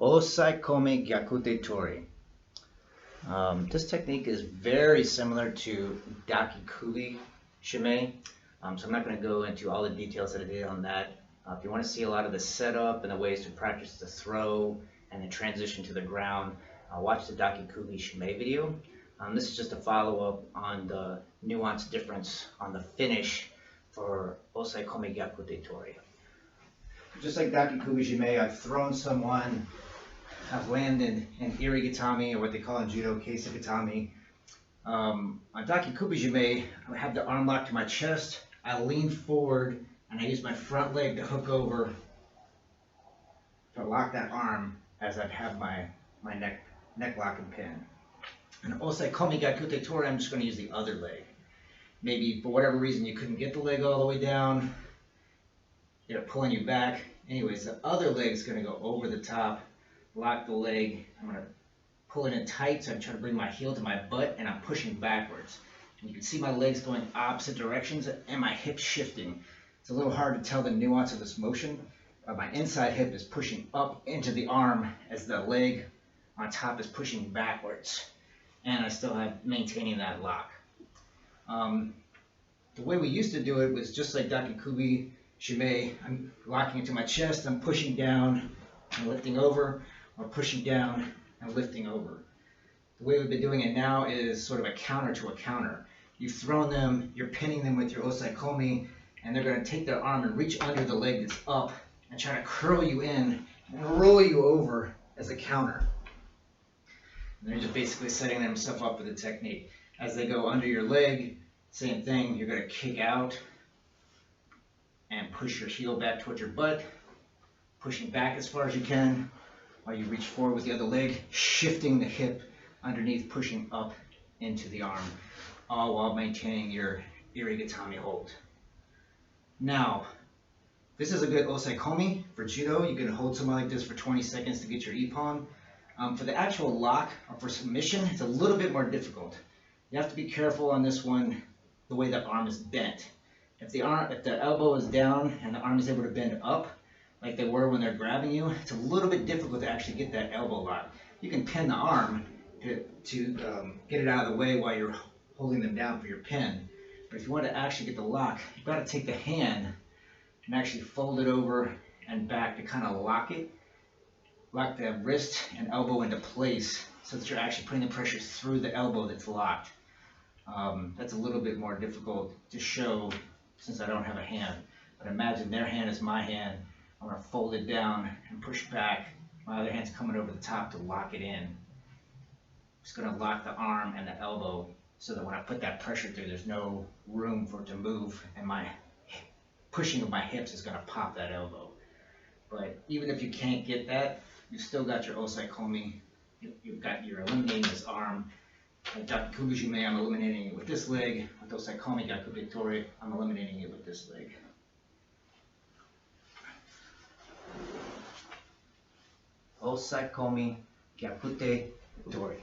Osaekomi Gyakute Tori. This technique is very similar to Dakikubi Shime, so I'm not going to go into all the details that I did on that. If you want to see a lot of the setup and the ways to practice the throw and the transition to the ground, watch the Dakikubi Shime video. This is just a follow-up on the nuance difference on the finish for Osaekomi Gyakute Tori. Just like Dakikubi Shime, I've thrown someone, I've landed in irigatami, or what they call in judo, keisagatami. On Dakikubi Shime, I have the arm locked to my chest, I lean forward, and I use my front leg to hook over to lock that arm as I have my neck lock and pin. And Osaekomi Gyakute Tori, I'm just going to use the other leg. Maybe for whatever reason you couldn't get the leg all the way down, they're pulling you back. Anyways, the other leg's going to go over the top, lock the leg. I'm going to pull it in tight, so I'm trying to bring my heel to my butt, and I'm pushing backwards. And you can see my legs going opposite directions and my hips shifting. It's a little hard to tell the nuance of this motion. My inside hip is pushing up into the arm as the leg on top is pushing backwards. And I still have maintaining that lock. The way we used to do it was just like Dakikubi Shime. I'm locking into my chest, I'm pushing down and lifting over, or pushing down and lifting over. The way we've been doing it now is sort of a counter to a counter. You've thrown them, you're pinning them with your Osaekomi, and they're going to take their arm and reach under the leg that's up and try to curl you in and roll you over as a counter. And they're just basically setting themselves up for the technique. As they go under your leg, same thing, you're going to kick out and push your heel back towards your butt, pushing back as far as you can while you reach forward with the other leg, shifting the hip underneath, pushing up into the arm, all while maintaining your irigatami hold. Now, this is a good Osaekomi for judo. You can hold something like this for 20 seconds to get your ippon. For the actual lock or for submission, it's a little bit more difficult. You have to be careful on this one, the way the arm is bent. If the elbow is down and the arm is able to bend up, like they were when they're grabbing you, it's a little bit difficult to actually get that elbow lock. You can pin the arm to get it out of the way while you're holding them down for your pin. But if you want to actually get the lock, you've got to take the hand and actually fold it over and back to kind of lock it. Lock the wrist and elbow into place so that you're actually putting the pressure through the elbow that's locked. That's a little bit more difficult to show since I don't have a hand. But imagine their hand is my hand. I'm going to fold it down and push back. My other hand's coming over the top to lock it in. Just going to lock the arm and the elbow so that when I put that pressure through, there's no room for it to move, and my pushing of my hips is going to pop that elbow. But even if you can't get that, you've still got your Osaekomi. You're eliminating this arm. Like Dakikubi Shime, I'm eliminating it with this leg. With Osaekomi Gyakute Tori, I'm eliminating it with this leg. Osaekomi Gyakute Tori.